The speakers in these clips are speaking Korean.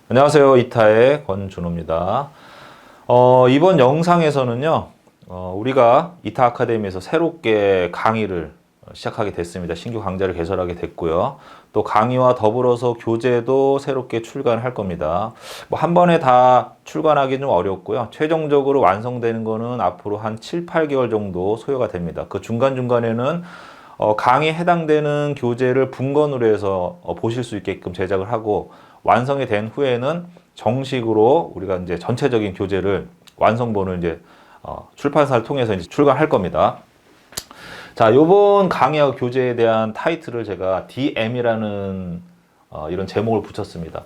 안녕하세요. 이타의 권준호입니다. 이번 영상에서는요, 우리가 이타 아카데미에서 새롭게 강의를 시작하게 됐습니다. 신규 강좌를 개설하게 됐고요. 또 강의와 더불어서 교재도 새롭게 출간할 겁니다. 뭐 한 번에 다 출간하기 좀 어렵고요. 최종적으로 완성되는 거는 앞으로 한 7, 8개월 정도 소요가 됩니다. 그 중간중간에는 강의에 해당되는 교재를 분권으로 해서 보실 수 있게끔 제작을 하고, 완성이 된 후에는 정식으로 우리가 이제 전체적인 교재를 완성본을 이제 출판사를 통해서 이제 출간할 겁니다. 자, 요번 강의와 교재에 대한 타이틀을 제가 DM이라는 이런 제목을 붙였습니다.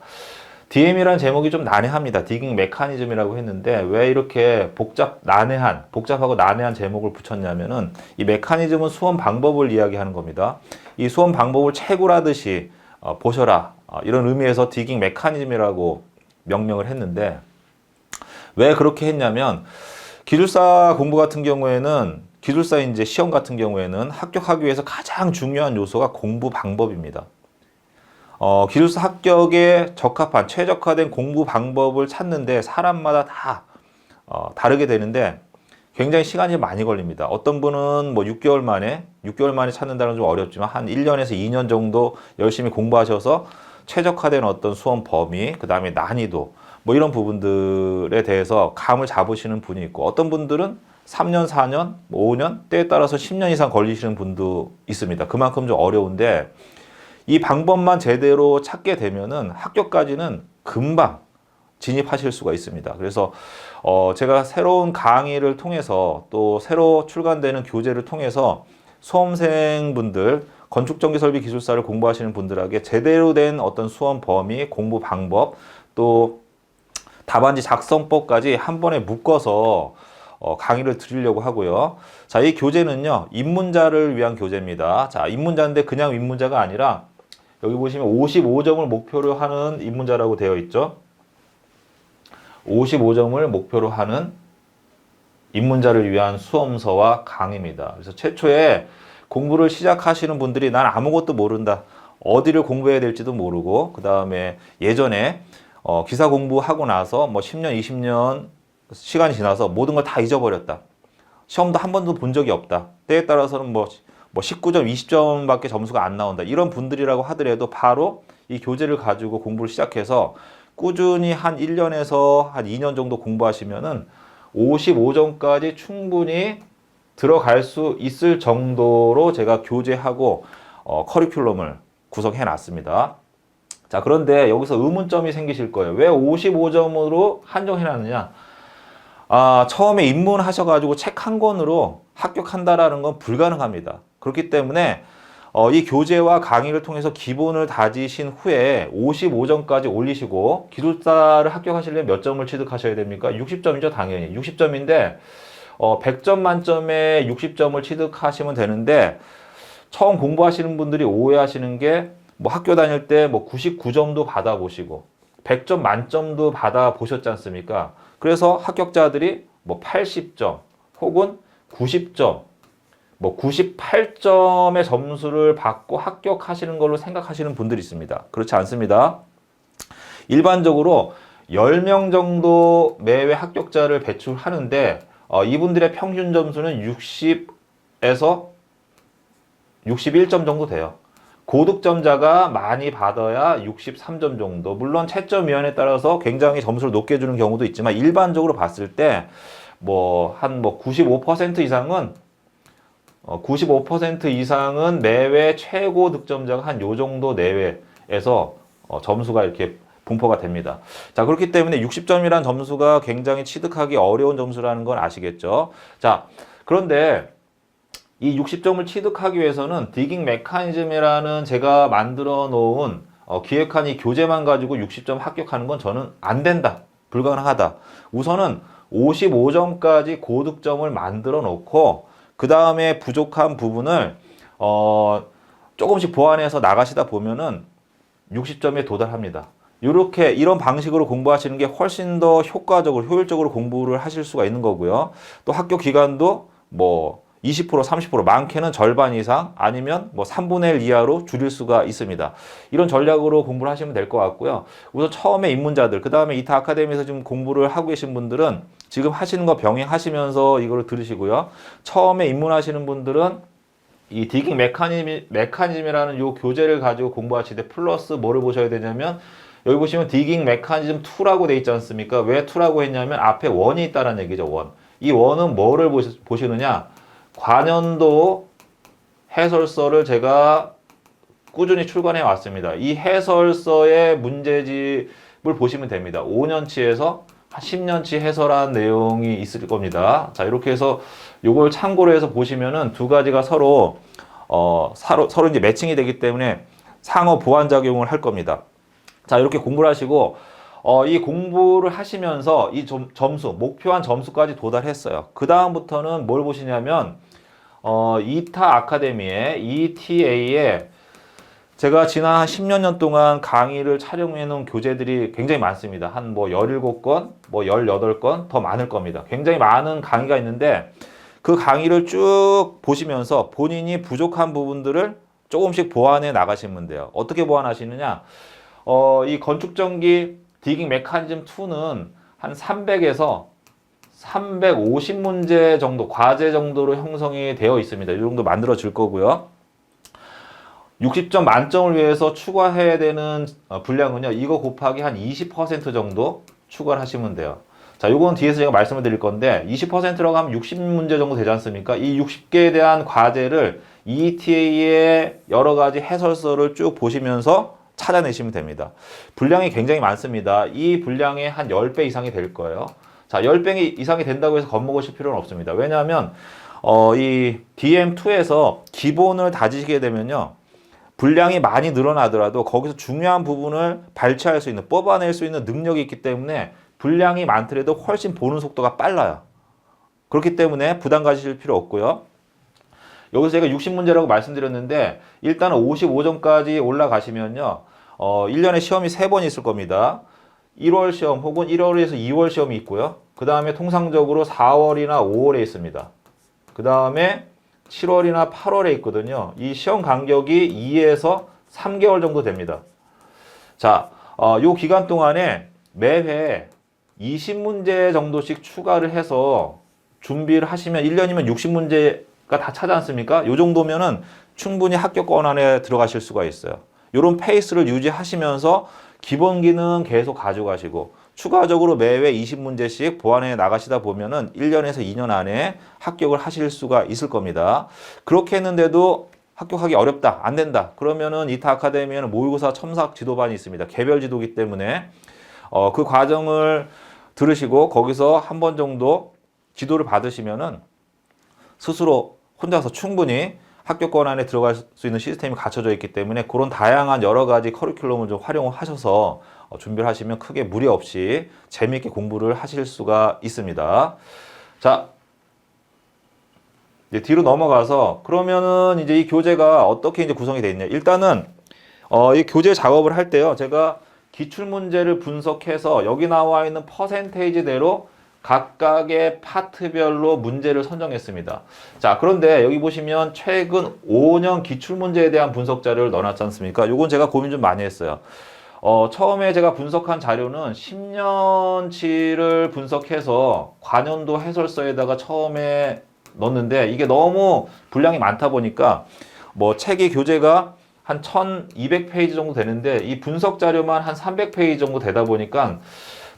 DM이라는 제목이 좀 난해합니다. 디깅 메커니즘이라고 했는데 왜 이렇게 복잡하고 난해한 제목을 붙였냐면은 이 메커니즘은 수험 방법을 이야기하는 겁니다. 이 수험 방법을 채굴하듯이 보셔라. 이런 의미에서 디깅 메커니즘이라고 명명을 했는데 왜 그렇게 했냐면 기술사 공부 같은 경우에는 기술사 이제 시험 같은 경우에는 합격하기 위해서 가장 중요한 요소가 공부 방법입니다. 기술사 합격에 적합한 최적화된 공부 방법을 찾는데 사람마다 다 다르게 되는데 굉장히 시간이 많이 걸립니다. 어떤 분은 뭐 6개월 만에 찾는다는 건 좀 어렵지만 한 1년에서 2년 정도 열심히 공부하셔서 최적화된 어떤 수험 범위, 그 다음에 난이도, 뭐 이런 부분들에 대해서 감을 잡으시는 분이 있고, 어떤 분들은 3년, 4년, 5년, 때에 따라서 10년 이상 걸리시는 분도 있습니다. 그만큼 좀 어려운데, 이 방법만 제대로 찾게 되면은 합격까지는 금방 진입하실 수가 있습니다. 그래서 제가 새로운 강의를 통해서 또 새로 출간되는 교재를 통해서 수험생분들, 건축전기설비기술사를 공부하시는 분들에게 제대로 된 어떤 수험 범위, 공부 방법, 또 답안지 작성법까지 한 번에 묶어서 강의를 드리려고 하고요. 자, 이 교재는요, 입문자를 위한 교재입니다. 자, 입문자인데 그냥 입문자가 아니라 여기 보시면 55점을 목표로 하는 입문자라고 되어 있죠. 55점을 목표로 하는 입문자를 위한 수험서와 강의입니다. 그래서 최초에 공부를 시작하시는 분들이 난 아무것도 모른다. 어디를 공부해야 될지도 모르고, 그 다음에 예전에 기사 공부하고 나서 뭐 10년, 20년 시간이 지나서 모든 걸 다 잊어버렸다. 시험도 한 번도 본 적이 없다. 때에 따라서는 뭐 19점, 20점밖에 점수가 안 나온다. 이런 분들이라고 하더라도 바로 이 교재를 가지고 공부를 시작해서 꾸준히 한 1년에서 한 2년 정도 공부하시면은 55점까지 충분히 들어갈 수 있을 정도로 제가 교재하고 커리큘럼을 구성해 놨습니다. 자, 그런데 여기서 의문점이 생기실 거예요. 왜 55점으로 한정해 놨느냐? 처음에 입문하셔가지고 책 한 권으로 합격한다라는 건 불가능합니다. 그렇기 때문에 이 교재와 강의를 통해서 기본을 다지신 후에 55점까지 올리시고, 기술사를 합격하시려면 몇 점을 취득하셔야 됩니까? 60점이죠, 당연히. 60점인데 100점 만점에 60점을 취득하시면 되는데, 처음 공부하시는 분들이 오해하시는 게 뭐 학교 다닐 때 뭐 99점도 받아보시고 100점 만점도 받아보셨지 않습니까? 그래서 합격자들이 뭐 80점 혹은 90점, 뭐 98점의 점수를 받고 합격하시는 걸로 생각하시는 분들이 있습니다. 그렇지 않습니다. 일반적으로 10명 정도 매회 합격자를 배출하는데 이분들의 평균 점수는 60에서 61점 정도 돼요. 고득점자가 많이 받아야 63점 정도. 물론 채점위원회에 따라서 굉장히 점수를 높게 주는 경우도 있지만 일반적으로 봤을 때 뭐 한 95% 이상은 95% 이상은 내외 최고 득점자가 한 요 정도 내외에서 점수가 이렇게 분포가 됩니다. 자, 그렇기 때문에 60점이라는 점수가 굉장히 취득하기 어려운 점수라는 건 아시겠죠? 자, 그런데 이 60점을 취득하기 위해서는 디깅 메커니즘이라는 제가 만들어 놓은 기획한 이 교재만 가지고 60점 합격하는 건 저는 안 된다. 불가능하다. 우선은 55점까지 고득점을 만들어 놓고 그 다음에 부족한 부분을 조금씩 보완해서 나가시다 보면은 60점에 도달합니다. 이런 방식으로 공부하시는 게 훨씬 더 효율적으로 공부를 하실 수가 있는 거고요. 또 학교 기간도 뭐 20%, 30%, 많게는 절반 이상 아니면 뭐 3분의 1 이하로 줄일 수가 있습니다. 이런 전략으로 공부를 하시면 될 것 같고요. 우선 처음에 입문자들, 그 다음에 이타 아카데미에서 지금 공부를 하고 계신 분들은 지금 하시는 거 병행하시면서 이거를 들으시고요. 처음에 입문하시는 분들은 이 디깅 메커니즘이라는 요 교재를 가지고 공부하실 때 플러스 뭐를 보셔야 되냐면 여기 보시면 디깅 메커니즘 2라고 돼 있지 않습니까? 왜 2라고 했냐면 앞에 1이 있다는 얘기죠. 1. 이 1은 뭐를 보시느냐? 관연도 해설서를 제가 꾸준히 출간해 왔습니다. 이 해설서의 문제집을 보시면 됩니다. 5년치에서 한 10년치 해설한 내용이 있을 겁니다. 자, 이렇게 해서 요걸 참고로 해서 보시면은 두 가지가 서로 서로 이제 매칭이 되기 때문에 상호 보완 작용을 할 겁니다. 자, 이렇게 공부를 하시고 이 공부를 하시면서 이 점수, 목표한 점수까지 도달했어요. 그 다음부터는 뭘 보시냐면 이타 아카데미의 ETA에 제가 지난 한 10여 년 동안 강의를 촬영해 놓은 교재들이 굉장히 많습니다. 한 뭐 17건, 뭐 18건 더 많을 겁니다. 굉장히 많은 강의가 있는데 그 강의를 쭉 보시면서 본인이 부족한 부분들을 조금씩 보완해 나가시면 돼요. 어떻게 보완하시느냐? 이 건축전기 디깅 메커니즘 2는 한 300에서 350문제 정도, 과제 정도로 형성이 되어 있습니다. 이 정도 만들어질 거고요. 60점 만점을 위해서 추가해야 되는 분량은요, 이거 곱하기 한 20% 정도 추가를 하시면 돼요. 자, 요건 뒤에서 제가 말씀을 드릴 건데, 20%라고 하면 60문제 정도 되지 않습니까? 이 60개에 대한 과제를 ETA의 여러 가지 해설서를 쭉 보시면서 찾아내시면 됩니다. 분량이 굉장히 많습니다. 이 분량의 한 10배 이상이 될 거예요. 자, 10배 이상이 된다고 해서 겁먹으실 필요는 없습니다. 왜냐하면, 이 DM2에서 기본을 다지시게 되면요, 분량이 많이 늘어나더라도 거기서 중요한 부분을 발췌할 수 있는, 뽑아낼 수 있는 능력이 있기 때문에 분량이 많더라도 훨씬 보는 속도가 빨라요. 그렇기 때문에 부담 가지실 필요 없고요. 여기서 제가 60문제라고 말씀드렸는데 일단은 55점까지 올라가시면요. 1년에 시험이 3번 있을 겁니다. 1월 시험 혹은 1월에서 2월 시험이 있고요. 그 다음에 통상적으로 4월이나 5월에 있습니다. 그 다음에 7월이나 8월에 있거든요. 이 시험 간격이 2에서 3개월 정도 됩니다. 자, 요 기간 동안에 매회 20문제 정도씩 추가를 해서 준비를 하시면 1년이면 60문제가 다 차지 않습니까? 요 정도면은 충분히 합격권 안에 들어가실 수가 있어요. 요런 페이스를 유지하시면서 기본 기능 계속 가져가시고 추가적으로 매회 20문제씩 보완해 나가시다 보면은 1년에서 2년 안에 합격을 하실 수가 있을 겁니다. 그렇게 했는데도 합격하기 어렵다, 안 된다. 그러면은 이타 아카데미에는 모의고사 첨삭 지도반이 있습니다. 개별 지도기 때문에 그 과정을 들으시고 거기서 한 번 정도 지도를 받으시면은 스스로 혼자서 충분히 합격권 안에 들어갈 수 있는 시스템이 갖춰져 있기 때문에 그런 다양한 여러 가지 커리큘럼을 좀 활용을 하셔서 준비를 하시면 크게 무리 없이 재미있게 공부를 하실 수가 있습니다. 자, 이제 뒤로 넘어가서 그러면은 이제 이 교재가 어떻게 이제 구성이 되어 있냐. 일단은 이 교재 작업을 할 때요. 제가 기출 문제를 분석해서 여기 나와 있는 퍼센테이지대로 각각의 파트별로 문제를 선정했습니다. 자, 그런데 여기 보시면 최근 5년 기출문제에 대한 분석 자료를 넣어놨지 않습니까? 요건 제가 고민 좀 많이 했어요. 처음에 제가 분석한 자료는 10년치를 분석해서 관연도 해설서에다가 처음에 넣었는데 이게 너무 분량이 많다 보니까 뭐 책의 교재가 한 1200페이지 정도 되는데 이 분석 자료만 한 300페이지 정도 되다 보니까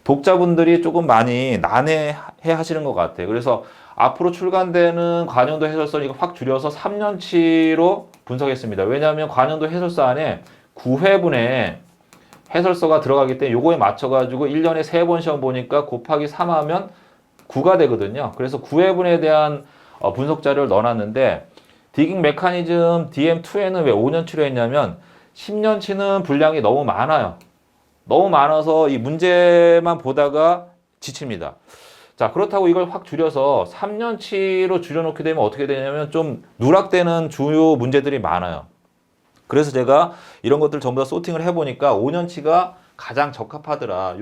독자분들이 조금 많이 난해해 하시는 것 같아요. 그래서 앞으로 출간되는 관연도 해설서는 이거 확 줄여서 3년치로 분석했습니다. 왜냐하면 관연도 해설서 안에 9회분의 해설서가 들어가기 때문에 요거에 맞춰가지고 1년에 3번 시험 보니까 곱하기 3하면 9가 되거든요. 그래서 9회분에 대한 분석 자료를 넣어놨는데 디깅 메커니즘 DM2에는 왜 5년치로 했냐면 10년치는 분량이 너무 많아요. 너무 많아서 이 문제만 보다가 지칩니다. 자, 그렇다고 이걸 확 줄여서 3년치로 줄여놓게 되면 어떻게 되냐면 좀 누락되는 주요 문제들이 많아요. 그래서 제가 이런 것들 전부 다 소팅을 해보니까 5년치가 가장 적합하더라.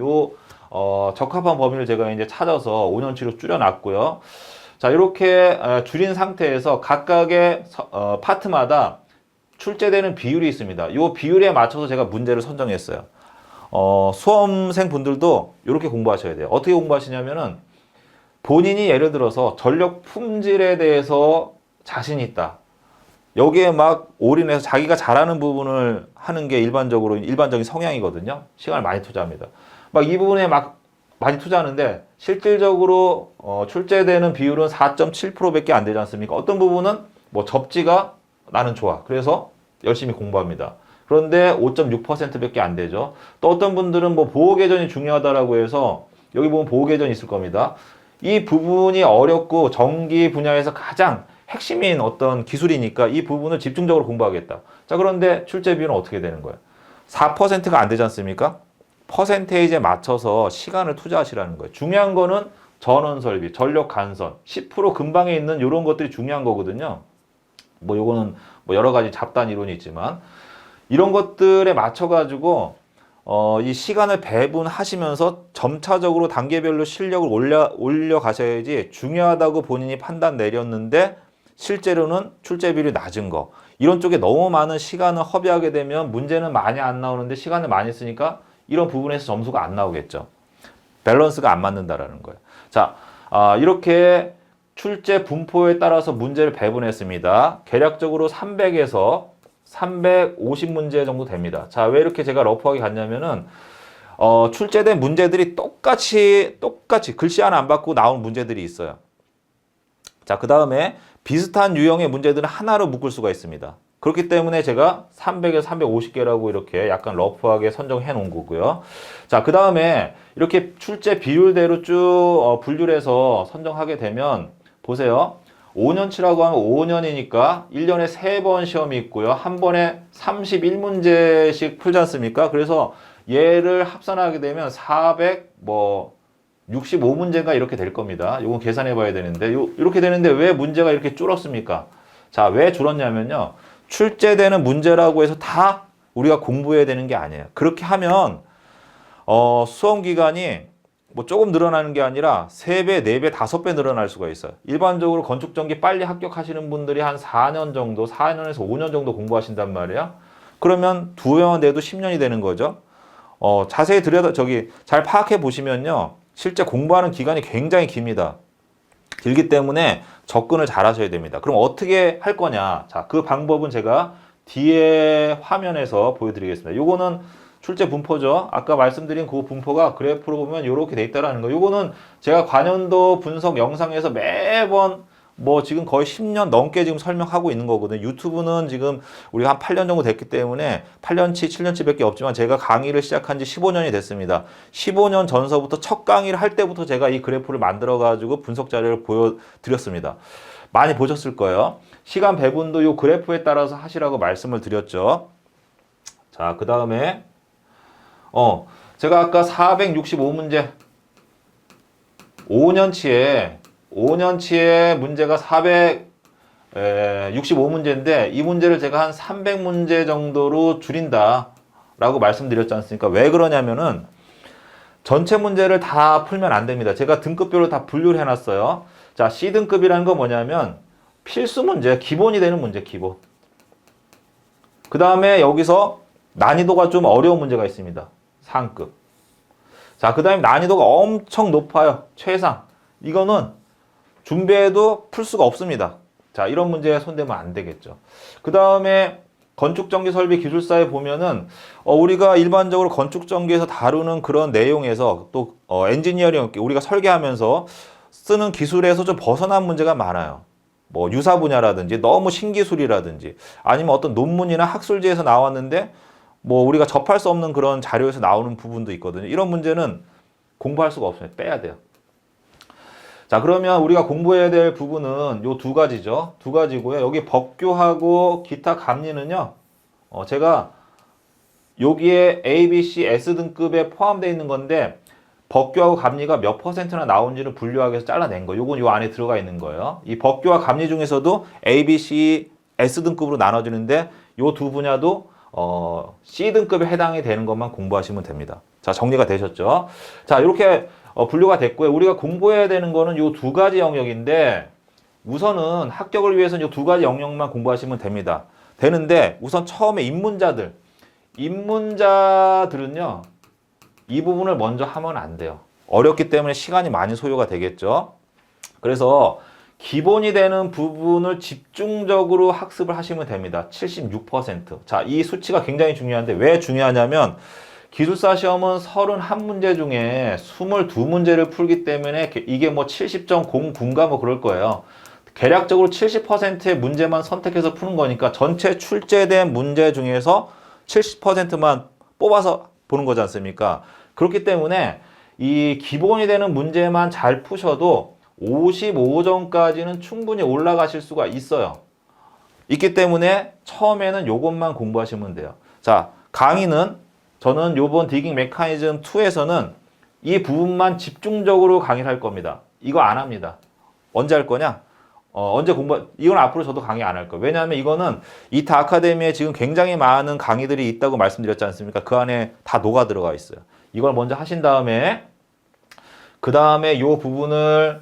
적합한 범위를 제가 이제 찾아서 5년치로 줄여놨고요. 자, 이렇게 줄인 상태에서 각각의 파트마다 출제되는 비율이 있습니다. 이 비율에 맞춰서 제가 문제를 선정했어요. 수험생 분들도 이렇게 공부하셔야 돼요. 어떻게 공부하시냐면은 본인이 예를 들어서 전력 품질에 대해서 자신 있다. 여기에 막 올인해서 자기가 잘하는 부분을 하는 게 일반적인 성향이거든요. 시간을 많이 투자합니다. 막 이 부분에 막 많이 투자하는데 실질적으로 출제되는 비율은 4.7%밖에 안 되지 않습니까? 어떤 부분은 뭐 접지가 나는 좋아. 그래서 열심히 공부합니다. 그런데 5.6%밖에 안 되죠. 또 어떤 분들은 뭐 보호 개전이 중요하다라고 해서 여기 보면 보호 개전이 있을 겁니다. 이 부분이 어렵고 전기 분야에서 가장 핵심인 어떤 기술이니까 이 부분을 집중적으로 공부하겠다. 자, 그런데 출제 비율은 어떻게 되는 거예요? 4%가 안 되지 않습니까? 퍼센테이지에 맞춰서 시간을 투자하시라는 거예요. 중요한 거는 전원 설비, 전력 간선, 10% 근방에 있는 이런 것들이 중요한 거거든요. 뭐 요거는 뭐 여러 가지 잡다한 이론이 있지만 이런 것들에 맞춰가지고 이 시간을 배분하시면서 점차적으로 단계별로 실력을 올려 가셔야지 중요하다고 본인이 판단 내렸는데 실제로는 출제 비율이 낮은 거 이런 쪽에 너무 많은 시간을 허비하게 되면 문제는 많이 안 나오는데 시간을 많이 쓰니까 이런 부분에서 점수가 안 나오겠죠. 밸런스가 안 맞는다라는 거예요. 자, 이렇게 출제 분포에 따라서 문제를 배분했습니다. 계략적으로 300에서 350문제 정도 됩니다. 자, 왜 이렇게 제가 러프하게 갔냐면은 출제된 문제들이 똑같이 글씨 하나 안 바꾸고 나온 문제들이 있어요. 자, 그 다음에 비슷한 유형의 문제들은 하나로 묶을 수가 있습니다. 그렇기 때문에 제가 300에서 350개라고 이렇게 약간 러프하게 선정해 놓은 거고요. 자, 그 다음에 이렇게 출제 비율대로 쭉 분류를 해서 선정하게 되면 보세요. 5년치라고 하면 5년이니까 1년에 3번 시험이 있고요. 한 번에 31문제씩 풀지 않습니까? 그래서 얘를 합산하게 되면 465문제가 이렇게 될 겁니다. 이건 계산해 봐야 되는데 이렇게 되는데 왜 문제가 이렇게 줄었습니까? 자, 왜 줄었냐면요. 출제되는 문제라고 해서 다 우리가 공부해야 되는 게 아니에요. 그렇게 하면 수험 기간이 뭐 조금 늘어나는 게 아니라 3배, 4배, 5배 늘어날 수가 있어요. 일반적으로 건축전기 빨리 합격하시는 분들이 한 4년 정도, 4년에서 5년 정도 공부하신단 말이에요. 그러면 2년 내도 10년이 되는 거죠. 자세히 잘 파악해 보시면요. 실제 공부하는 기간이 굉장히 깁니다. 길기 때문에 접근을 잘 하셔야 됩니다. 그럼 어떻게 할 거냐? 자, 그 방법은 제가 뒤에 화면에서 보여드리겠습니다. 요거는 출제 분포죠. 아까 말씀드린 그 분포가 그래프로 보면 이렇게 돼 있다라는 거. 요거는 제가 관연도 분석 영상에서 매번 뭐 지금 거의 10년 넘게 지금 설명하고 있는 거거든요. 유튜브는 지금 우리가 한 8년 정도 됐기 때문에 8년치, 7년치밖에 없지만 제가 강의를 시작한 지 15년이 됐습니다. 15년 전서부터 첫 강의를 할 때부터 제가 이 그래프를 만들어 가지고 분석 자료를 보여드렸습니다. 많이 보셨을 거예요. 시간 배분도 이 그래프에 따라서 하시라고 말씀을 드렸죠. 자, 그 다음에 제가 아까 465문제 5년치에 문제가 465문제인데 이 문제를 제가 한 300문제 정도로 줄인다 라고 말씀드렸지 않습니까? 왜 그러냐면은 전체 문제를 다 풀면 안 됩니다. 제가 등급별로 다 분류를 해놨어요. 자, C등급이라는 건 뭐냐면 필수 문제, 기본이 되는 문제, 기본. 그 다음에 여기서 난이도가 좀 어려운 문제가 있습니다. 상급. 자, 그 다음에 난이도가 엄청 높아요. 최상. 이거는 준비해도 풀 수가 없습니다. 자, 이런 문제에 손대면 안 되겠죠. 그 다음에 건축전기설비기술사에 보면은 우리가 일반적으로 건축전기에서 다루는 그런 내용에서 또 엔지니어링 우리가 설계하면서 쓰는 기술에서 좀 벗어난 문제가 많아요. 뭐 유사 분야라든지 너무 신기술이라든지 아니면 어떤 논문이나 학술지에서 나왔는데 뭐 우리가 접할 수 없는 그런 자료에서 나오는 부분도 있거든요. 이런 문제는 공부할 수가 없어요. 빼야 돼요. 자, 그러면 우리가 공부해야 될 부분은 요 두 가지죠. 두 가지고요. 여기 법규하고 기타 감리는요. 제가 여기에 A, B, C, S 등급에 포함되어 있는 건데 법규하고 감리가 몇 %나 나온지를 분류하기 위해서 잘라낸 거. 요건 요 안에 들어가 있는 거예요. 이 법규와 감리 중에서도 A, B, C, S 등급으로 나눠지는데 요 두 분야도 C 등급에 해당이 되는 것만 공부하시면 됩니다. 자, 정리가 되셨죠? 자, 이렇게 분류가 됐고요. 우리가 공부해야 되는 거는 요 두 가지 영역인데 우선은 합격을 위해서는 요 두 가지 영역만 공부하시면 됩니다. 되는데 우선 처음에 입문자들은요. 이 부분을 먼저 하면 안 돼요. 어렵기 때문에 시간이 많이 소요가 되겠죠. 그래서 기본이 되는 부분을 집중적으로 학습을 하시면 됩니다. 76%. 자, 이 수치가 굉장히 중요한데 왜 중요하냐면 기술사 시험은 31문제 중에 22문제를 풀기 때문에 이게 뭐 70.09인가 뭐 그럴 거예요. 계략적으로 70%의 문제만 선택해서 푸는 거니까 전체 출제된 문제 중에서 70%만 뽑아서 보는 거지 않습니까? 그렇기 때문에 이 기본이 되는 문제만 잘 푸셔도 55점까지는 충분히 올라가실 수가 있어요. 있기 때문에 처음에는 요것만 공부하시면 돼요. 자, 강의는 저는 요번 디깅 메커니즘 2에서는 이 부분만 집중적으로 강의를 할 겁니다. 이거 안 합니다. 언제 할 거냐? 이건 앞으로 저도 강의 안 할 거예요. 왜냐하면 이거는 이타 아카데미에 지금 굉장히 많은 강의들이 있다고 말씀드렸지 않습니까? 그 안에 다 녹아 들어가 있어요. 이걸 먼저 하신 다음에 그 다음에 요 부분을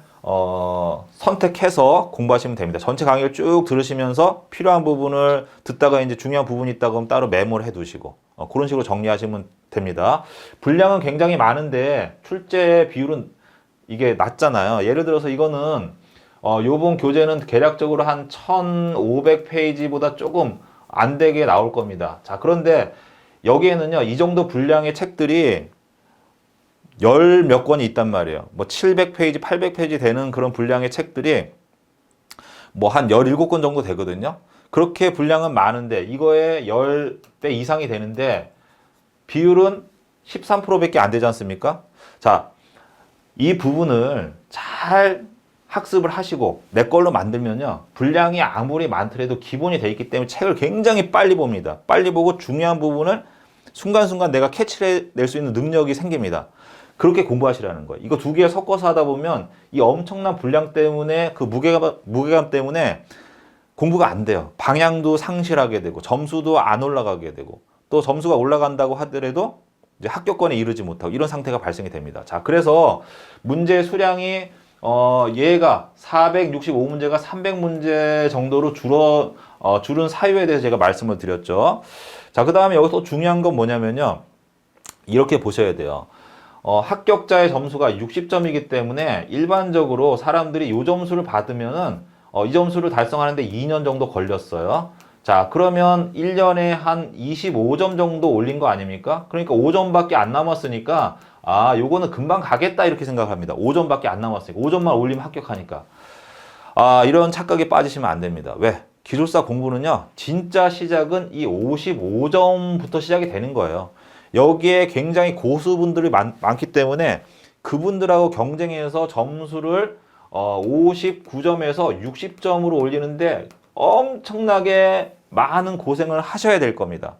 선택해서 공부하시면 됩니다. 전체 강의를 쭉 들으시면서 필요한 부분을 듣다가 이제 중요한 부분이 있다 그러면 따로 메모를 해 두시고 그런 식으로 정리하시면 됩니다. 분량은 굉장히 많은데 출제 비율은 이게 낮잖아요. 예를 들어서 이거는 요번 교재는 계략적으로 한 1500페이지보다 조금 안 되게 나올 겁니다. 자, 그런데 여기에는요, 이 정도 분량의 책들이 열 몇 권이 있단 말이에요. 뭐 700페이지, 800페이지 되는 그런 분량의 책들이 뭐 한 17권 정도 되거든요. 그렇게 분량은 많은데 이거의 10배 이상이 되는데 비율은 13%밖에 안 되지 않습니까? 자, 이 부분을 잘 학습을 하시고 내 걸로 만들면요. 분량이 아무리 많더라도 기본이 돼 있기 때문에 책을 굉장히 빨리 봅니다. 빨리 보고 중요한 부분을 순간순간 내가 캐치를 낼 수 있는 능력이 생깁니다. 그렇게 공부하시라는 거예요. 이거 두 개 섞어서 하다 보면 이 엄청난 분량 때문에 그 무게감 때문에 공부가 안 돼요. 방향도 상실하게 되고 점수도 안 올라가게 되고 또 점수가 올라간다고 하더라도 이제 합격권에 이르지 못하고 이런 상태가 발생이 됩니다. 자, 그래서 문제 수량이 얘가 465문제가 300문제 정도로 줄은 사유에 대해서 제가 말씀을 드렸죠. 자, 그 다음에 여기서 중요한 건 뭐냐면요. 이렇게 보셔야 돼요. 합격자의 점수가 60점이기 때문에 일반적으로 사람들이 이 점수를 받으면은 이 점수를 달성하는데 2년 정도 걸렸어요. 자, 그러면 1년에 한 25점 정도 올린 거 아닙니까? 그러니까 5점밖에 안 남았으니까 요거는 금방 가겠다 이렇게 생각합니다. 5점밖에 안 남았으니까 5점만 올리면 합격하니까. 이런 착각에 빠지시면 안 됩니다. 왜? 기술사 공부는요, 진짜 시작은 이 55점부터 시작이 되는 거예요. 여기에 굉장히 고수분들이 많기 때문에 그분들하고 경쟁해서 점수를 59점에서 60점으로 올리는데 엄청나게 많은 고생을 하셔야 될 겁니다.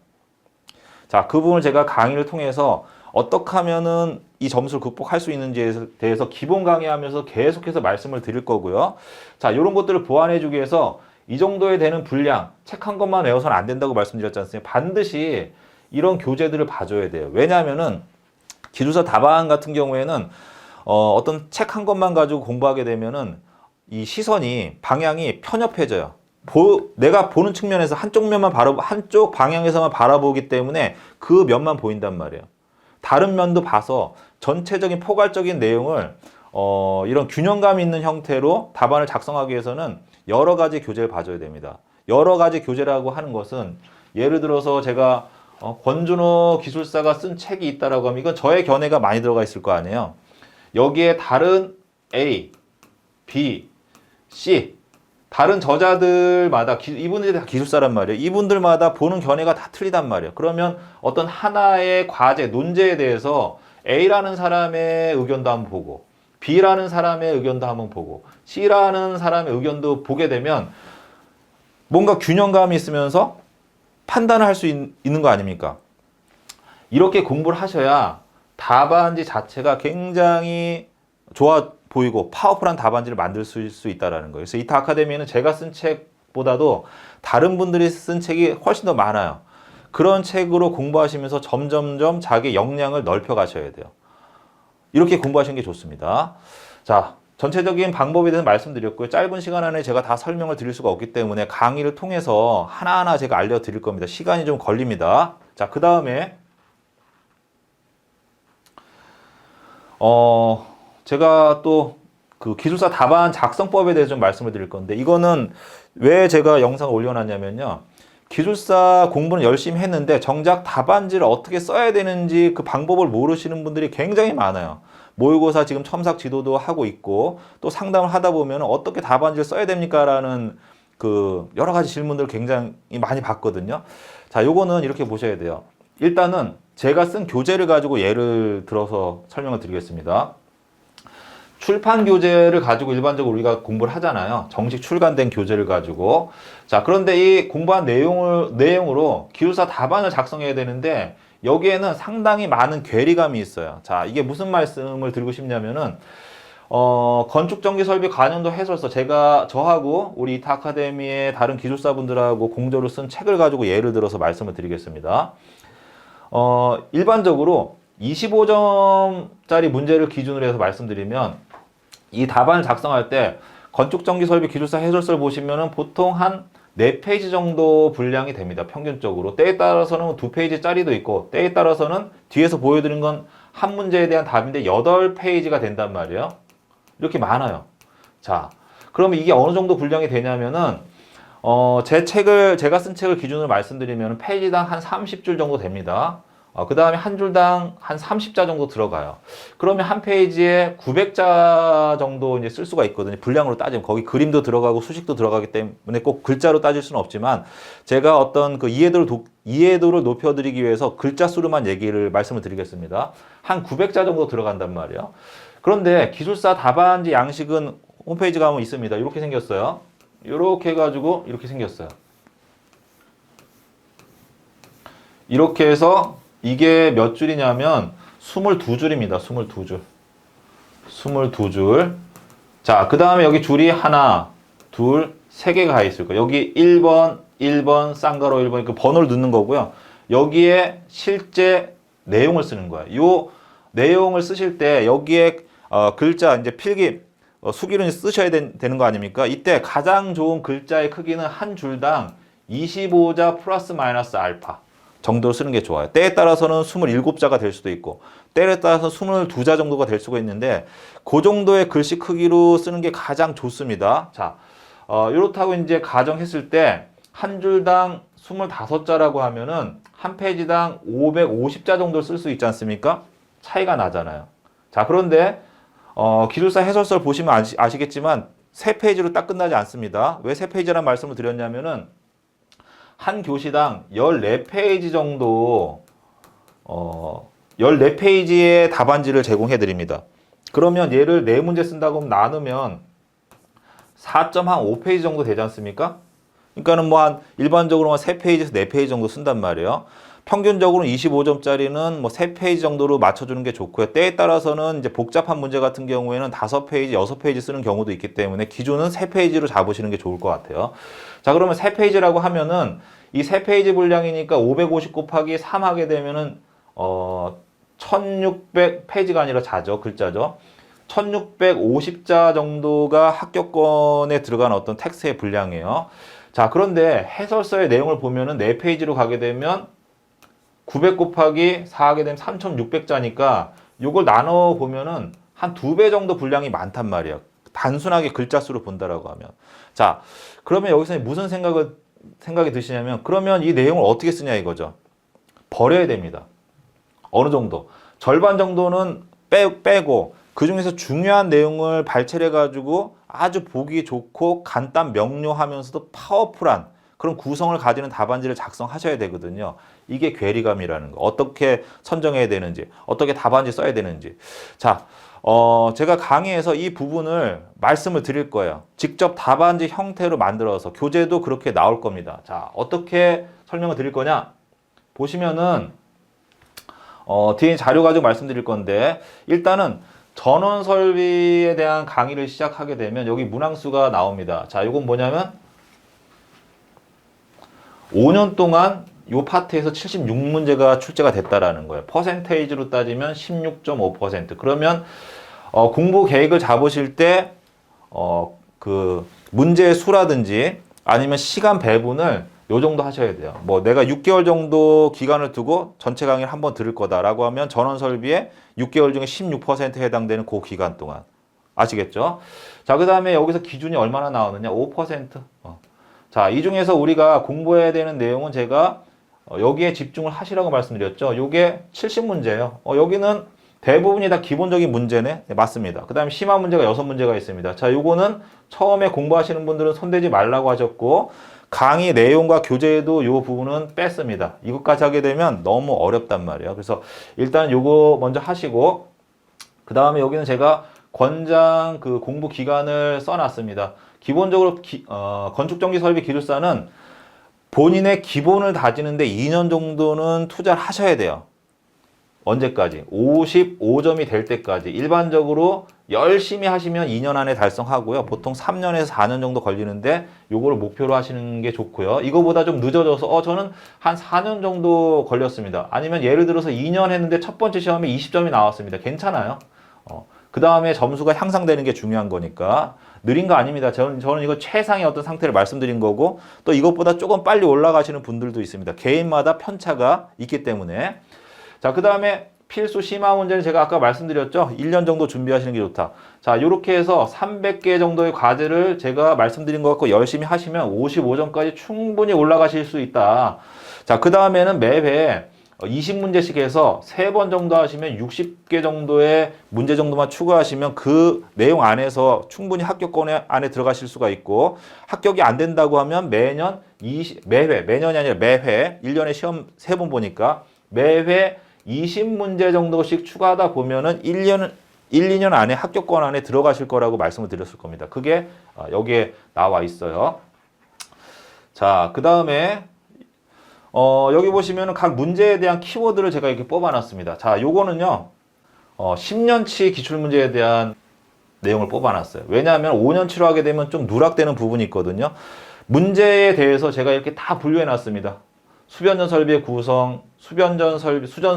자, 그 부분을 제가 강의를 통해서 어떻게 하면은 이 점수를 극복할 수 있는지에 대해서 기본 강의하면서 계속해서 말씀을 드릴 거고요. 자, 이런 것들을 보완해 주기 위해서 이 정도에 되는 분량, 책 한 권만 외워서는 안 된다고 말씀드렸지 않습니까? 반드시 이런 교재들을 봐줘야 돼요. 왜냐하면은 기술사 답안 같은 경우에는 어떤 책 한 권만 가지고 공부하게 되면은 이 시선이 방향이 편협해져요. 내가 보는 측면에서 한쪽 방향에서만 바라보기 때문에 그 면만 보인단 말이에요. 다른 면도 봐서 전체적인 포괄적인 내용을 이런 균형감 있는 형태로 답안을 작성하기 위해서는 여러 가지 교재를 봐줘야 됩니다. 여러 가지 교재라고 하는 것은 예를 들어서 제가 권준호 기술사가 쓴 책이 있다라고 하면 이건 저의 견해가 많이 들어가 있을 거 아니에요. 여기에 다른 A, B, C 다른 저자들마다 이분들이 다 기술사란 말이에요. 이분들마다 보는 견해가 다 틀리단 말이에요. 그러면 어떤 하나의 과제, 논제에 대해서 A라는 사람의 의견도 한번 보고 B라는 사람의 의견도 한번 보고 C라는 사람의 의견도 보게 되면 뭔가 균형감이 있으면서 판단을 할 수 있는 거 아닙니까? 이렇게 공부를 하셔야 답안지 자체가 굉장히 좋아 보이고 파워풀한 답안지를 만들 수 있다는 거예요. 그래서 이타 아카데미에는 제가 쓴 책보다도 다른 분들이 쓴 책이 훨씬 더 많아요. 그런 책으로 공부하시면서 점점점 자기 역량을 넓혀 가셔야 돼요. 이렇게 공부하시는 게 좋습니다. 자, 전체적인 방법에 대해서 말씀드렸고요. 짧은 시간 안에 제가 다 설명을 드릴 수가 없기 때문에 강의를 통해서 하나하나 제가 알려드릴 겁니다. 시간이 좀 걸립니다. 자, 그 다음에 제가 또 그 기술사 답안 작성법에 대해서 좀 말씀을 드릴 건데, 이거는 왜 제가 영상을 올려놨냐면요. 기술사 공부는 열심히 했는데 정작 답안지를 어떻게 써야 되는지 그 방법을 모르시는 분들이 굉장히 많아요. 모의고사 지금 첨삭 지도도 하고 있고, 또 상담을 하다 보면 어떻게 답안지를 써야 됩니까? 라는 그 여러 가지 질문들을 굉장히 많이 받거든요. 자, 요거는 이렇게 보셔야 돼요. 일단은 제가 쓴 교재를 가지고 예를 들어서 설명을 드리겠습니다. 출판 교재를 가지고 일반적으로 우리가 공부를 하잖아요. 정식 출간된 교재를 가지고. 자, 그런데 이 공부한 내용으로 기술사 답안을 작성해야 되는데 여기에는 상당히 많은 괴리감이 있어요. 자, 이게 무슨 말씀을 드리고 싶냐면은, 건축 전기 설비 관연도 해설서, 저하고 우리 이타 아카데미의 다른 기술사분들하고 공조를 쓴 책을 가지고 예를 들어서 말씀을 드리겠습니다. 일반적으로 25점짜리 문제를 기준으로 해서 말씀드리면, 이 답안을 작성할 때 건축전기설비 기술사 해설서를 보시면은 보통 한 4페이지 정도 분량이 됩니다. 평균적으로. 때에 따라서는 2페이지짜리도 있고, 때에 따라서는 뒤에서 보여드린 건 한 문제에 대한 답인데 8페이지가 된단 말이에요. 이렇게 많아요. 자, 그러면 이게 어느 정도 분량이 되냐면은, 제가 쓴 책을 기준으로 말씀드리면 페이지당 한 30줄 정도 됩니다. 그 다음에 한 줄당 한 30자 정도 들어가요. 그러면 한 페이지에 900자 정도 이제 쓸 수가 있거든요. 분량으로 따지면 거기 그림도 들어가고 수식도 들어가기 때문에 꼭 글자로 따질 수는 없지만, 제가 어떤 그 이해도를 높여드리기 위해서 글자 수로만 말씀을 드리겠습니다. 한 900자 정도 들어간단 말이에요. 그런데 기술사 답안지 양식은 홈페이지 가면 있습니다. 이렇게 생겼어요. 이렇게 해가지고 이렇게 생겼어요. 이렇게 해서 이게 몇 줄이냐면 22줄입니다. 22줄. 22줄. 자, 그 다음에 여기 줄이 하나, 둘, 세 개가 가 있을 거예요. 여기 1번, 쌍가로 1번, 그 번호를 넣는 거고요. 여기에 실제 내용을 쓰는 거예요. 요 내용을 쓰실 때 여기에 글자 이제 필기 수기로 쓰셔야 되는 거 아닙니까? 이때 가장 좋은 글자의 크기는 한 줄당 25자 플러스 마이너스 알파 정도로 쓰는 게 좋아요. 때에 따라서는 27자가 될 수도 있고, 때에 따라서 22자 정도가 될 수가 있는데, 그 정도의 글씨 크기로 쓰는 게 가장 좋습니다. 자, 이렇다고 이제 가정했을 때 한 줄당 25자라고 하면은 한 페이지당 550자 정도 쓸 수 있지 않습니까? 차이가 나잖아요. 자, 그런데 기술사 해설서를 보시면 아시겠지만 3페이지로 딱 끝나지 않습니다. 왜 3페이지라는 말씀을 드렸냐면은 한 교시당 14페이지 정도 14페이지의 답안지를 제공해 드립니다. 그러면 얘를 4문제 쓴다고 하면 나누면 4.5페이지 정도 되지 않습니까? 그러니까는 뭐 한 일반적으로 3페이지에서 4페이지 정도 쓴단 말이에요. 평균적으로 25점짜리는 뭐 3페이지 정도로 맞춰주는 게 좋고요. 때에 따라서는 이제 복잡한 문제 같은 경우에는 5페이지, 6페이지 쓰는 경우도 있기 때문에 기준은 3페이지로 잡으시는 게 좋을 것 같아요. 자, 그러면 3페이지라고 하면은 이 3페이지 분량이니까 550 곱하기 3 하게 되면은 1600페이지가 아니라 자죠. 글자죠. 1650자 정도가 합격권에 들어간 어떤 텍스트의 분량이에요. 자, 그런데 해설서의 내용을 보면은 4페이지로 가게 되면 900 곱하기 4 하게 되면 3600자니까 요걸 나눠 보면은 한 2배 정도 분량이 많단 말이에요. 단순하게 글자 수로 본다라고 하면. 자, 그러면 여기서 무슨 생각이 드시냐면, 그러면 이 내용을 어떻게 쓰냐 이거죠. 버려야 됩니다. 어느 정도. 절반 정도는 빼고 그 중에서 중요한 내용을 발췌해 가지고 아주 보기 좋고 간단 명료하면서도 파워풀한 그런 구성을 가지는 답안지를 작성하셔야 되거든요. 이게 괴리감이라는 거. 어떻게 선정해야 되는지, 어떻게 답안지 써야 되는지. 자, 제가 강의에서 이 부분을 말씀을 드릴 거예요. 직접 답안지 형태로 만들어서 교재도 그렇게 나올 겁니다. 자, 어떻게 설명을 드릴 거냐? 보시면은 뒤에 자료 가지고 말씀드릴 건데, 일단은 전원 설비에 대한 강의를 시작하게 되면 여기 문항수가 나옵니다. 자, 이건 뭐냐면 5년 동안 요 파트에서 76문제가 출제가 됐다라는 거예요. 퍼센테이지로 따지면 16.5%. 그러면 공부 계획을 잡으실 때 그 문제의 수라든지 아니면 시간 배분을 요 정도 하셔야 돼요. 뭐 내가 6개월 정도 기간을 두고 전체 강의를 한번 들을 거다라고 하면 전원 설비에 6개월 중에 16%에 해당되는 그 기간 동안. 아시겠죠? 자, 그 다음에 여기서 기준이 얼마나 나오느냐? 5%. 자, 이 중에서 우리가 공부해야 되는 내용은 제가 여기에 집중을 하시라고 말씀드렸죠. 요게 70문제예요. 여기는 대부분이 다 기본적인 문제네. 네, 맞습니다. 그 다음에 심화 문제가 6문제가 있습니다. 자, 요거는 처음에 공부하시는 분들은 손대지 말라고 하셨고, 강의 내용과 교재에도 요 부분은 뺐습니다. 이것까지 하게 되면 너무 어렵단 말이에요. 그래서 일단 요거 먼저 하시고, 그 다음에 여기는 제가 권장 그 공부 기간을 써놨습니다. 기본적으로 건축전기 설비 기술사는 본인의 기본을 다지는데 2년 정도는 투자를 하셔야 돼요. 언제까지? 55점이 될 때까지. 일반적으로 열심히 하시면 2년 안에 달성하고요. 보통 3년에서 4년 정도 걸리는데 요거를 목표로 하시는 게 좋고요. 이거보다 좀 늦어져서 저는 한 4년 정도 걸렸습니다. 아니면 예를 들어서 2년 했는데 첫 번째 시험에 20점이 나왔습니다. 괜찮아요. 그 다음에 점수가 향상되는 게 중요한 거니까 느린 거 아닙니다. 저는 이거 최상의 어떤 상태를 말씀드린 거고 또 이것보다 조금 빨리 올라가시는 분들도 있습니다. 개인마다 편차가 있기 때문에. 자, 그 다음에 필수 심화 문제는 제가 아까 말씀드렸죠. 1년 정도 준비하시는 게 좋다. 자, 이렇게 해서 300개 정도의 과제를 제가 말씀드린 것 같고 열심히 하시면 55점까지 충분히 올라가실 수 있다. 자, 그 다음에는 매회 20문제씩 해서 3번 정도 하시면 60개 정도의 문제 정도만 추가하시면 그 내용 안에서 충분히 합격권 안에 들어가실 수가 있고, 합격이 안 된다고 하면 매년 매년이 아니라 매회 1년에 시험 3번 보니까 매회 20문제 정도씩 추가하다 보면은 1, 2년 안에 합격권 안에 들어가실 거라고 말씀을 드렸을 겁니다. 그게 여기에 나와 있어요. 자, 그 다음에 여기 보시면은 각 문제에 대한 키워드를 제가 이렇게 뽑아놨습니다. 자, 요거는요, 10년치 기출문제에 대한 내용을 뽑아놨어요. 왜냐하면 5년치로 하게 되면 좀 누락되는 부분이 있거든요. 문제에 대해서 제가 이렇게 다 분류해놨습니다. 수변전 설비의 구성, 수전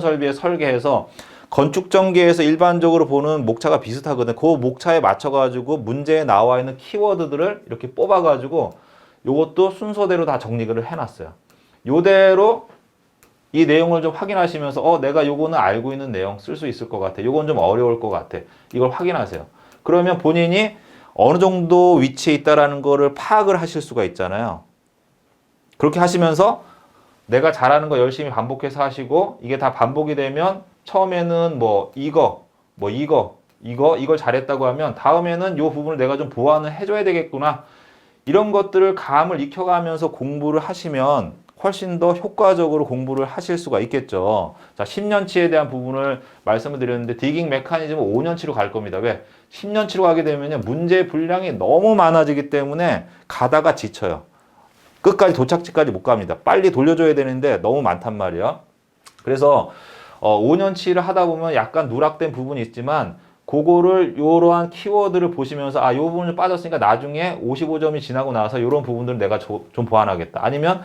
설비의 설계해서 건축전기에서 일반적으로 보는 목차가 비슷하거든요. 그 목차에 맞춰가지고 문제에 나와 있는 키워드들을 이렇게 뽑아가지고 요것도 순서대로 다 정리를 해놨어요. 요대로 이 내용을 좀 확인하시면서 내가 요거는 알고 있는 내용 쓸 수 있을 것 같아. 요건 좀 어려울 것 같아. 이걸 확인하세요. 그러면 본인이 어느 정도 위치에 있다라는 거를 파악을 하실 수가 있잖아요. 그렇게 하시면서 내가 잘하는 거 열심히 반복해서 하시고 이게 다 반복이 되면 처음에는 이걸 잘했다고 하면 다음에는 요 부분을 내가 좀 보완을 해줘야 되겠구나. 이런 것들을 감을 익혀가면서 공부를 하시면 훨씬 더 효과적으로 공부를 하실 수가 있겠죠. 자, 10년치에 대한 부분을 말씀을 드렸는데 디깅 메커니즘은 5년치로 갈 겁니다. 왜? 10년치로 가게 되면 문제 분량이 너무 많아지기 때문에 가다가 지쳐요. 끝까지 도착지까지 못 갑니다. 빨리 돌려줘야 되는데 너무 많단 말이에요. 그래서 5년치를 하다 보면 약간 누락된 부분이 있지만 그거를 요러한 키워드를 보시면서 요 부분을 빠졌으니까 나중에 55점이 지나고 나서 이런 부분들을 내가 좀 보완하겠다. 아니면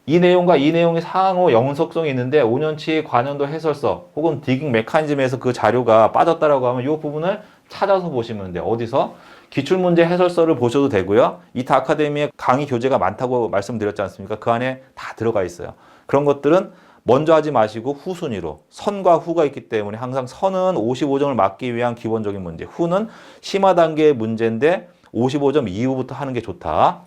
이 내용과 이 내용이 상호 영속성이 있는데 5년치 관연도 해설서 혹은 디깅 메커니즘에서 그 자료가 빠졌다라고 하면 이 부분을 찾아서 보시면 돼요. 어디서? 기출문제 해설서를 보셔도 되고요. 이타 아카데미에 강의 교재가 많다고 말씀드렸지 않습니까? 그 안에 다 들어가 있어요. 그런 것들은 먼저 하지 마시고 후순위로 선과 후가 있기 때문에 항상 선은 55점을 맞기 위한 기본적인 문제, 후는 심화 단계의 문제인데 55점 이후부터 하는 게 좋다.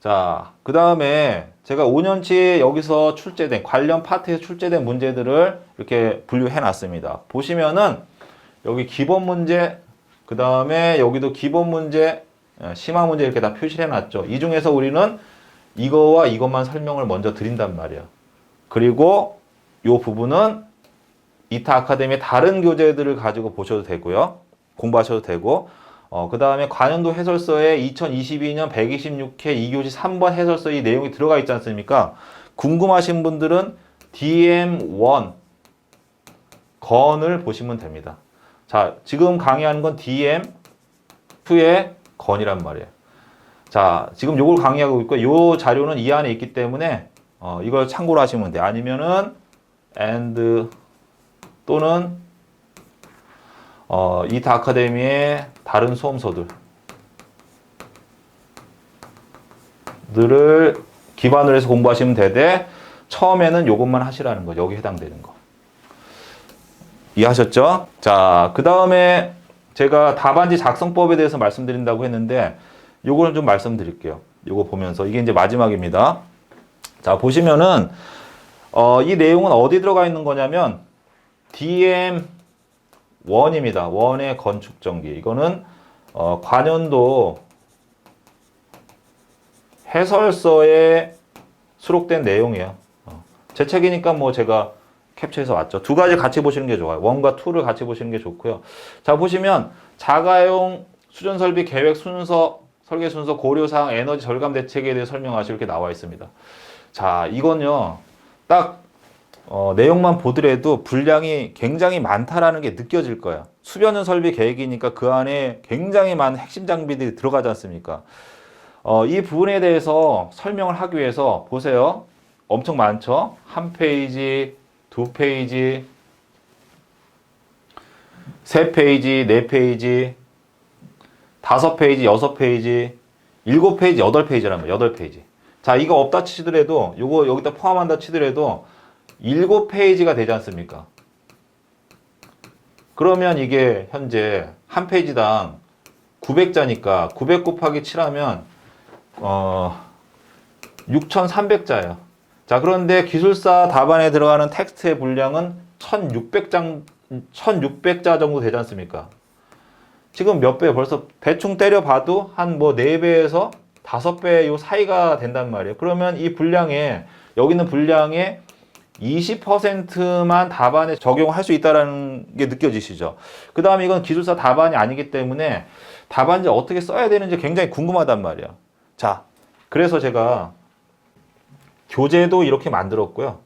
자, 그 다음에 제가 5년치에 여기서 출제된 관련 파트에서 출제된 문제들을 이렇게 분류해 놨습니다. 보시면은 여기 기본 문제, 그 다음에 여기도 기본 문제, 심화 문제 이렇게 다 표시를 해놨죠. 이 중에서 우리는 이거와 이것만 설명을 먼저 드린단 말이에요. 그리고 이 부분은 이타 아카데미의 다른 교재들을 가지고 보셔도 되고요. 공부하셔도 되고, 그 다음에 관연도 해설서에 2022년 126회 2교시 3번 해설서 이 내용이 들어가 있지 않습니까? 궁금하신 분들은 DM1 건을 보시면 됩니다. 자, 지금 강의하는 건 DM2의 건이란 말이에요. 자, 지금 요걸 강의하고 있고 요 자료는 이 안에 있기 때문에 이걸 참고로 하시면 돼요. 아니면은 and 또는 이타 아카데미의 다른 수험서들을 기반으로 해서 공부하시면 되되 처음에는 이것만 하시라는 거죠. 여기 해당되는 거. 이해하셨죠? 자, 그 다음에 제가 답안지 작성법에 대해서 말씀드린다고 했는데 요거는 좀 말씀드릴게요. 요거 보면서 이게 이제 마지막입니다. 자, 보시면은 이 내용은 어디 들어가 있는 거냐면 DM1입니다. 1의 건축전기. 이거는 관연도 해설서에 수록된 내용이에요. 제 책이니까 뭐 제가 캡처해서 왔죠. 두 가지 같이 보시는 게 좋아요. 1과 2를 같이 보시는 게 좋고요. 자, 보시면 자가용 수전 설비 계획 순서, 설계 순서, 고려사항, 에너지 절감 대책에 대해 설명하시고 이렇게 나와 있습니다. 자, 이건요. 딱 내용만 보더라도 분량이 굉장히 많다라는 게 느껴질 거야. 수변전 설비 계획이니까 그 안에 굉장히 많은 핵심 장비들이 들어가지 않습니까? 이 부분에 대해서 설명을 하기 위해서 보세요. 엄청 많죠? 한 페이지, 두 페이지, 세 페이지, 네 페이지, 다섯 페이지, 여섯 페이지, 일곱 페이지, 여덟 페이지라면 여덟 페이지. 자, 이거 없다 치더라도, 요거 여기다 포함한다 치더라도 7페이지가 되지 않습니까? 그러면 이게 현재 한 페이지당 900자니까 900 곱하기 7하면 6,300자예요. 자, 그런데 기술사 답안에 들어가는 텍스트의 분량은 1,600자 정도 되지 않습니까? 지금 몇 배? 벌써 대충 때려봐도 한 뭐 4배에서 5배 요 사이가 된단 말이에요. 그러면 이 분량에, 여기 있는 분량에 20%만 답안에 적용할 수 있다는 게 느껴지시죠? 그 다음에 이건 기술사 답안이 아니기 때문에 답안지 어떻게 써야 되는지 굉장히 궁금하단 말이야. 자, 그래서 제가 교재도 이렇게 만들었고요.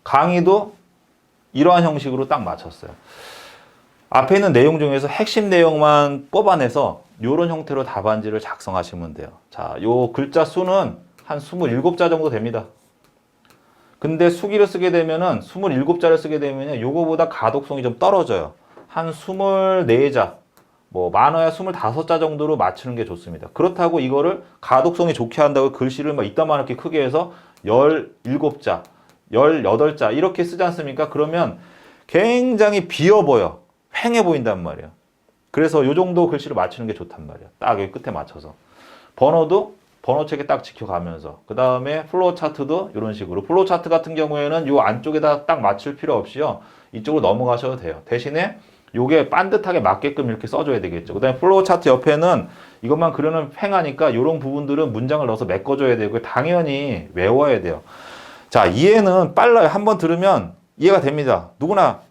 강의도 이러한 형식으로 딱 맞췄어요. 앞에 있는 내용 중에서 핵심 내용만 뽑아내서 이런 형태로 답안지를 작성하시면 돼요. 자, 요 글자 수는 한 27자 정도 됩니다. 근데 수기를 쓰게 되면은 27자를 쓰게 되면은 요거보다 가독성이 좀 떨어져요. 한 24자, 뭐 많아야 25자 정도로 맞추는 게 좋습니다. 그렇다고 이거를 가독성이 좋게 한다고 글씨를 막 이따만하게 크게 해서 17자, 18자 이렇게 쓰지 않습니까? 그러면 굉장히 비어 보여. 휑해 보인단 말이에요. 그래서 요 정도 글씨를 맞추는 게 좋단 말이에요. 딱 여기 끝에 맞춰서. 번호도 번호책에 딱 지켜가면서 그 다음에 플로우 차트도 이런 식으로 플로우 차트 같은 경우에는 요 안쪽에다 딱 맞출 필요 없이요. 이쪽으로 넘어가셔도 돼요. 대신에 요게 반듯하게 맞게끔 이렇게 써줘야 되겠죠. 그 다음에 플로우 차트 옆에는 이것만 그려놓으면 팽하니까 요런 부분들은 문장을 넣어서 메꿔줘야 되고 당연히 외워야 돼요. 자, 이해는 빨라요. 한번 들으면 이해가 됩니다. 누구나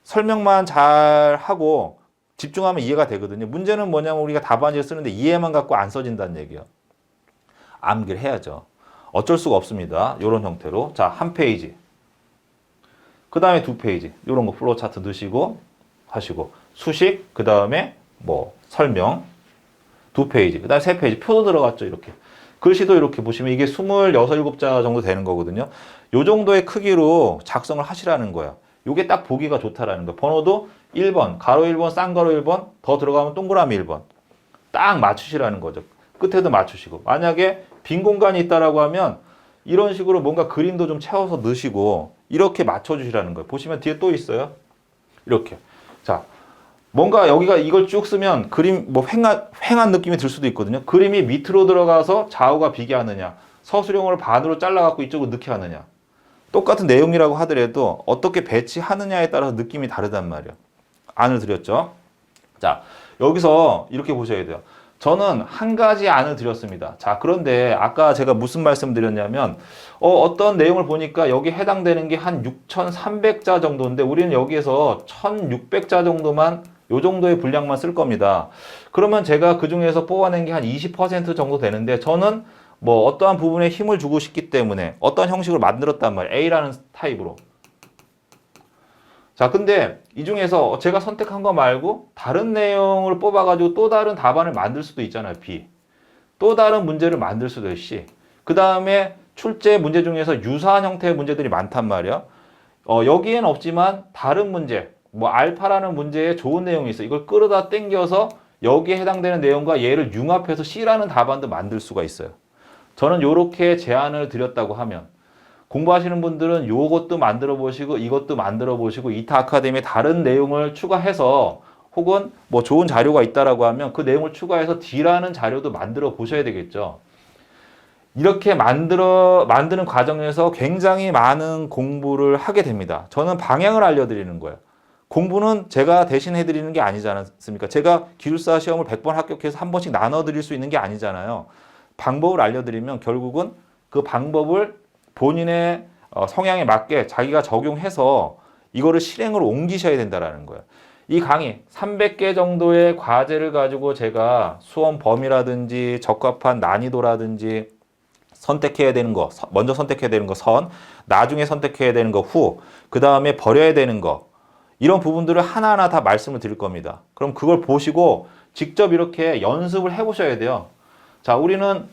설명만 잘 하고 집중하면 이해가 되거든요. 문제는 뭐냐면 우리가 답안지를 쓰는데 이해만 갖고 안 써진다는 얘기예요. 암기를 해야죠. 어쩔 수가 없습니다. 이런 형태로. 자, 한 페이지. 그 다음에 두 페이지. 이런 거 플로우 차트 넣으시고 하시고. 수식. 그 다음에 뭐 설명. 두 페이지. 그 다음에 세 페이지. 표도 들어갔죠. 이렇게. 글씨도 이렇게 보시면 이게 26, 7자 정도 되는 거거든요. 요 정도의 크기로 작성을 하시라는 거예요. 요게 딱 보기가 좋다라는 거예요. 번호도 1번, 가로 1번, 쌍가로 1번, 더 들어가면 동그라미 1번. 딱 맞추시라는 거죠. 끝에도 맞추시고. 만약에 빈 공간이 있다라고 하면 이런 식으로 뭔가 그림도 좀 채워서 넣으시고 이렇게 맞춰주시라는 거예요. 보시면 뒤에 또 있어요. 이렇게. 자, 뭔가 여기가 이걸 쭉 쓰면 그림 뭐 횡한 느낌이 들 수도 있거든요. 그림이 밑으로 들어가서 좌우가 비게 하느냐, 서술형을 반으로 잘라갖고 이쪽으로 넣게 하느냐. 똑같은 내용이라고 하더라도 어떻게 배치하느냐에 따라서 느낌이 다르단 말이에요. 안을 드렸죠. 자, 여기서 이렇게 보셔야 돼요. 저는 한 가지 안을 드렸습니다. 자, 그런데 아까 제가 무슨 말씀 드렸냐면 어떤 내용을 보니까 여기 해당되는 게 한 6,300자 정도인데 우리는 여기에서 1,600자 정도만 요 정도의 분량만 쓸 겁니다. 그러면 제가 그 중에서 뽑아낸 게 한 20% 정도 되는데 저는 뭐 어떠한 부분에 힘을 주고 싶기 때문에 어떠한 형식으로 만들었단 말이에요. A라는 타입으로. 자, 근데 이 중에서 제가 선택한 거 말고 다른 내용을 뽑아가지고 또 다른 답안을 만들 수도 있잖아요. B. 또 다른 문제를 만들 수도 있고 C. 그 다음에 출제 문제 중에서 유사한 형태의 문제들이 많단 말이야. 여기엔 없지만 다른 문제, 뭐 알파라는 문제에 좋은 내용이 있어. 이걸 끌어다 당겨서 여기에 해당되는 내용과 얘를 융합해서 C라는 답안도 만들 수가 있어요. 저는 이렇게 제안을 드렸다고 하면 공부하시는 분들은 요것도 만들어 보시고 이것도 만들어 보시고 이타 아카데미에 다른 내용을 추가해서 혹은 뭐 좋은 자료가 있다라고 하면 그 내용을 추가해서 D라는 자료도 만들어 보셔야 되겠죠. 이렇게 만드는 과정에서 굉장히 많은 공부를 하게 됩니다. 저는 방향을 알려드리는 거예요. 공부는 제가 대신 해드리는 게 아니지 않습니까? 제가 기술사 시험을 100번 합격해서 한 번씩 나눠드릴 수 있는 게 아니잖아요. 방법을 알려드리면 결국은 그 방법을 본인의 성향에 맞게 자기가 적용해서 이거를 실행으로 옮기셔야 된다는 거예요. 이 강의 300개 정도의 과제를 가지고 제가 수험 범위라든지 적합한 난이도라든지 선택해야 되는 거, 먼저 선택해야 되는 거 선, 나중에 선택해야 되는 거 후, 그 다음에 버려야 되는 거, 이런 부분들을 하나하나 다 말씀을 드릴 겁니다. 그럼 그걸 보시고 직접 이렇게 연습을 해보셔야 돼요. 자, 우리는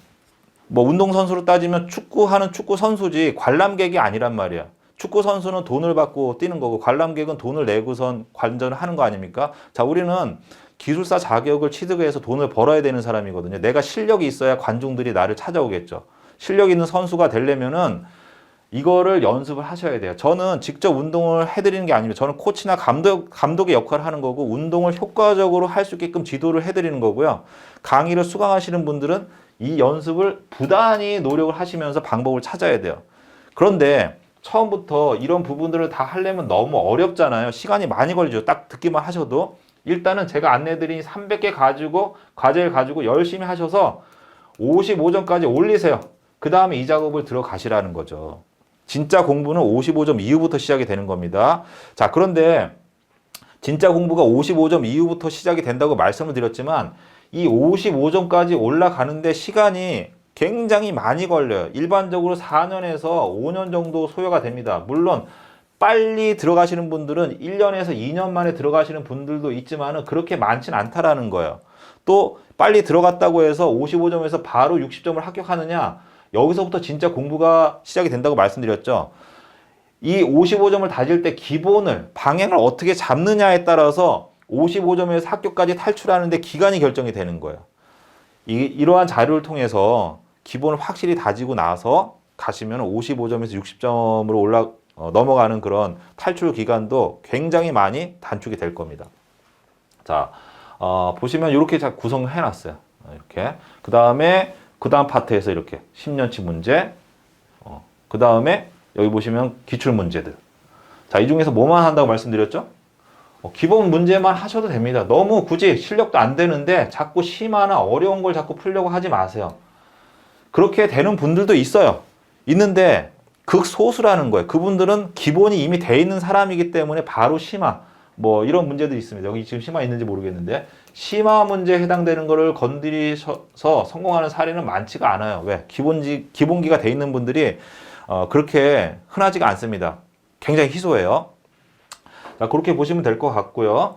뭐 운동선수로 따지면 축구하는 축구 선수지 관람객이 아니란 말이야. 축구 선수는 돈을 받고 뛰는 거고 관람객은 돈을 내고선 관전을 하는 거 아닙니까? 자, 우리는 기술사 자격을 취득해서 돈을 벌어야 되는 사람이거든요. 내가 실력이 있어야 관중들이 나를 찾아오겠죠. 실력 있는 선수가 되려면은 이거를 연습을 하셔야 돼요. 저는 직접 운동을 해드리는 게 아닙니다. 저는 코치나 감독의 역할을 하는 거고 운동을 효과적으로 할 수 있게끔 지도를 해드리는 거고요. 강의를 수강하시는 분들은 이 연습을 부단히 노력을 하시면서 방법을 찾아야 돼요. 그런데 처음부터 이런 부분들을 다 하려면 너무 어렵잖아요. 시간이 많이 걸리죠. 딱 듣기만 하셔도. 일단은 제가 안내드린 300개 과제를 가지고 열심히 하셔서 55점까지 올리세요. 그 다음에 이 작업을 들어가시라는 거죠. 진짜 공부는 55점 이후부터 시작이 되는 겁니다. 자, 그런데 진짜 공부가 55점 이후부터 시작이 된다고 말씀을 드렸지만 이 55점까지 올라가는데 시간이 굉장히 많이 걸려요. 일반적으로 4년에서 5년 정도 소요가 됩니다. 물론 빨리 들어가시는 분들은 1년에서 2년 만에 들어가시는 분들도 있지만 그렇게 많진 않다라는 거예요. 또 빨리 들어갔다고 해서 55점에서 바로 60점을 합격하느냐? 여기서부터 진짜 공부가 시작이 된다고 말씀드렸죠. 이 55점을 다질 때 기본을, 방향을 어떻게 잡느냐에 따라서 55점에서 합격까지 탈출하는데 기간이 결정이 되는 거예요. 이러한 자료를 통해서 기본을 확실히 다지고 나서 가시면 55점에서 60점으로 넘어가는 그런 탈출 기간도 굉장히 많이 단축이 될 겁니다. 자, 보시면 이렇게 구성을 해놨어요. 이렇게. 그 다음 파트에서 이렇게 10년치 문제, 그 다음에 여기 보시면 기출문제들. 자, 이 중에서 뭐만 한다고 말씀드렸죠? 기본 문제만 하셔도 됩니다. 너무 굳이 실력도 안 되는데 자꾸 심하나 어려운 걸 자꾸 풀려고 하지 마세요. 그렇게 되는 분들도 있어요. 있는데 극소수라는 거예요. 그분들은 기본이 이미 돼 있는 사람이기 때문에 바로 심화, 뭐 이런 문제들이 있습니다. 여기 지금 심화 있는지 모르겠는데 심화 문제에 해당되는 거를 건드리셔서 성공하는 사례는 많지가 않아요. 왜? 기본기가 돼 있는 분들이 그렇게 흔하지가 않습니다. 굉장히 희소해요. 자, 그렇게 보시면 될 것 같고요.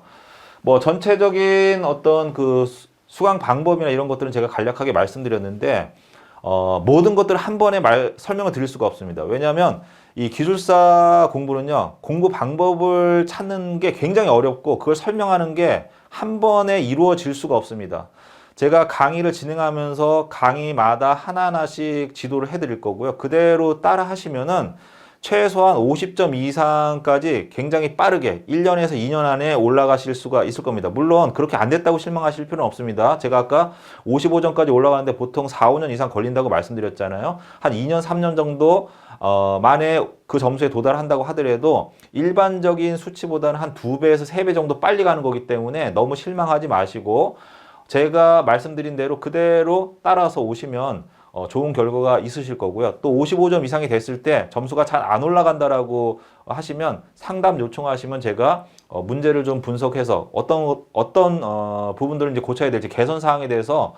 뭐 전체적인 어떤 그 수강 방법이나 이런 것들은 제가 간략하게 말씀드렸는데 모든 것들을 한 번에 설명을 드릴 수가 없습니다. 왜냐하면 이 기술사 공부는요, 공부 방법을 찾는 게 굉장히 어렵고 그걸 설명하는 게 한 번에 이루어질 수가 없습니다. 제가 강의를 진행하면서 강의마다 하나하나씩 지도를 해드릴 거고요. 그대로 따라 하시면은 최소한 50점 이상까지 굉장히 빠르게 1년에서 2년 안에 올라가실 수가 있을 겁니다. 물론 그렇게 안 됐다고 실망하실 필요는 없습니다. 제가 아까 55점까지 올라가는데 보통 4, 5년 이상 걸린다고 말씀드렸잖아요. 한 2년, 3년 정도 만에 그 점수에 도달한다고 하더라도 일반적인 수치보다는 한 2배에서 3배 정도 빨리 가는 거기 때문에 너무 실망하지 마시고 제가 말씀드린 대로 그대로 따라서 오시면 좋은 결과가 있으실 거고요. 또 55점 이상이 됐을 때 점수가 잘 안 올라간다라고 하시면 상담 요청하시면 제가 문제를 좀 분석해서 어떤 부분들을 이제 고쳐야 될지 개선 사항에 대해서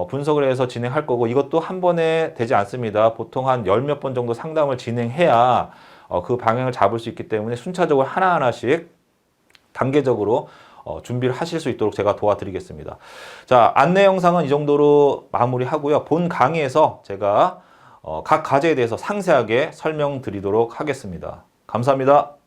분석을 해서 진행할 거고 이것도 한 번에 되지 않습니다. 보통 한 10몇 번 정도 상담을 진행해야 그 방향을 잡을 수 있기 때문에 순차적으로 하나하나씩 단계적으로 준비를 하실 수 있도록 제가 도와드리겠습니다. 자, 안내 영상은 이 정도로 마무리하고요. 본 강의에서 제가 각 과제에 대해서 상세하게 설명드리도록 하겠습니다. 감사합니다.